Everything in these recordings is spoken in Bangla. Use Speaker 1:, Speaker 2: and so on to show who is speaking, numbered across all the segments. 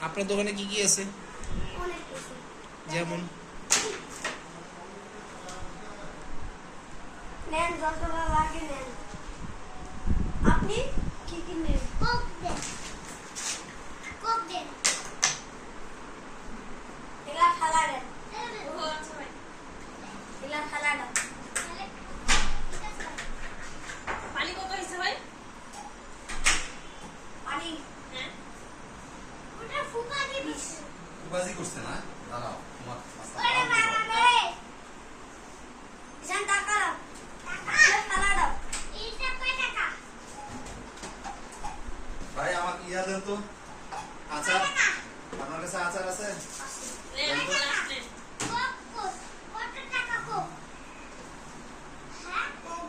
Speaker 1: আপনার দোকানে কি কি আছে?
Speaker 2: অনেক কিছু।
Speaker 1: যেমন
Speaker 2: নেন যতটা লাগে নেন। আপনি কি কি নেন? কোক দেন। কোক দেন। এলা খালা দেন। ও আচ্ছা ভাই। এলা খালা দাও। পানি কত হইছে ভাই? পানি হ্যাঁ। ওটা ফুকা দিবিস।
Speaker 3: বাজি করছে না? দাঁড়াও তোমার মাথা।
Speaker 2: ওরে বাবা রে। জান টাকা দাও। টাকা খালা দাও। এইটা কয় টাকা?
Speaker 3: ভাই আমাকে ইয়া দেন তো আচার। আপনার কাছে আচার আছে?
Speaker 2: নেন নেন। Coke Coke. কত টাকা কোক? হ্যাঁ কোক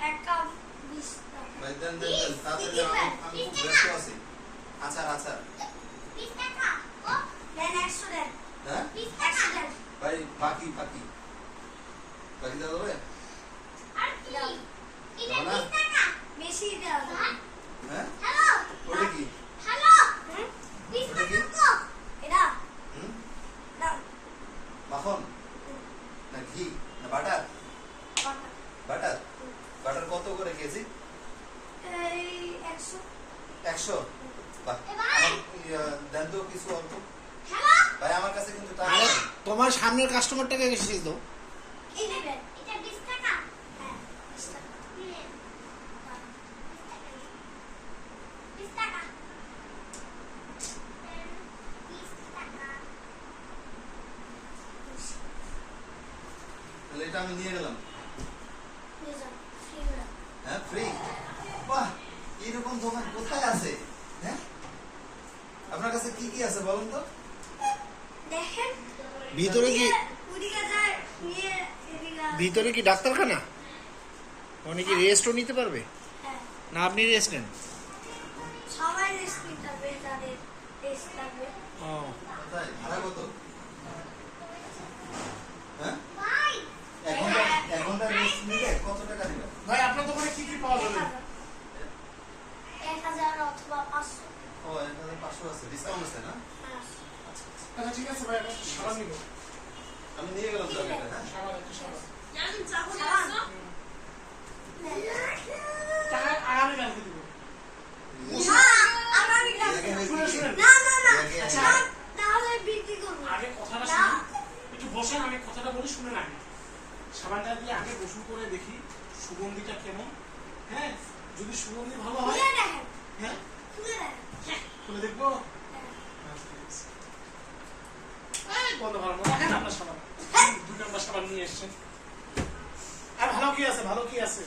Speaker 2: এক কাপ 20 টাকা।
Speaker 3: ভাই দেন দেন দেন তাড়াতাড়ি আমি খুব ব্যস্ত আছি। আচার আচার
Speaker 2: 20 টাকা কোক দেন 100 দেন।
Speaker 3: হ্যাঁ
Speaker 2: 20 টাকা দেন।
Speaker 3: ভাই বাকি বাকি বাকি দাও হবে?
Speaker 2: আর কি? এটা 20 টাকা। বেশি দাও।
Speaker 3: হ্যাঁ
Speaker 2: হ্যালো
Speaker 3: ওটা কি?
Speaker 2: হ্যালো 20
Speaker 3: ওটা কি?
Speaker 2: টাকা কোক। এটা
Speaker 3: হুম
Speaker 2: দাও।
Speaker 3: মাখন না ঘি না বাটার? বাটার বাটার কত করে কেজি?
Speaker 2: এই 100
Speaker 3: 100 বাহ দেন তো কিছু অল্প
Speaker 2: হ্যালো
Speaker 3: ভাই আমার কাছে কিন্তু টাকা
Speaker 1: আরে
Speaker 3: নেই।
Speaker 1: তোমার সামনের কাস্টমারটাকে এসেছিস তো?
Speaker 2: কি নেবেন? এটা 20 টাকা। হ্যাঁ 20 টাকা। নেন। 20 টাকা। 20 টাকা।
Speaker 3: তাহলে এটা আমি নিয়ে গেলাম।
Speaker 2: নিয়ে যাও। ফ্রি না।
Speaker 3: হ্যাঁ ফ্রি বাহ এরকম দোকান কোথায় আছে? হ্যাঁ আপনার কাছে কি কি আছে বলুন তো?
Speaker 2: দেখেন
Speaker 1: ভিতরে কি
Speaker 2: ওদিকে যায় নিয়ে এদিকে
Speaker 1: ভিতরে কি ডাক্তারখানা? অনেকে রেস্টও নিতে পারবে?
Speaker 2: হ্যাঁ
Speaker 1: না আপনি রেস্ট নেন?
Speaker 2: সবাই রেস্ট নিতে হবে তাদের রেস্ট লাগবে
Speaker 1: ও
Speaker 3: কোথায় ভাড়া কত? হ্যাঁ
Speaker 2: ভাই
Speaker 3: এক ঘন্টা রেস্ট নিলে কত টাকা দিবেন?
Speaker 1: ভাই আপনার দোকানে কি কি পাওয়া যাবে?
Speaker 2: 1000 অথবা 500
Speaker 3: ও 1500 আছে ডিসকাউন্ট আছে না?
Speaker 1: আচ্ছা ঠিক আছে ভাই সাবান নিব।
Speaker 3: আমি নিয়ে গেলাম তো এটা হ্যাঁ
Speaker 1: সাবান একটু সাবান।
Speaker 2: জানেন চাবো আসো
Speaker 1: টাকা আগামী কালকে দিব।
Speaker 2: না আগামী কালকে না না না
Speaker 1: আচ্ছা।
Speaker 2: না তাহলে বিক্রি করব
Speaker 4: আগে কথাটা
Speaker 2: না
Speaker 4: শুনুন একটু বসেন আমি কথাটা বলি শুনে না সাবানটা দিয়ে আগে গোসল করে দেখি সুগন্ধিটা কেমন হ্যাঁ যদি সুগন্ধি ভালো হয়
Speaker 2: খুলে দেখেন
Speaker 4: হ্যাঁ
Speaker 2: খুলে দেখেন
Speaker 4: খুলে দেখবো বন্ধ ভালো না রাখেন আপনার সাবান 2 নম্বর সাবান নিয়ে এসছেন আর ভালো কি আছে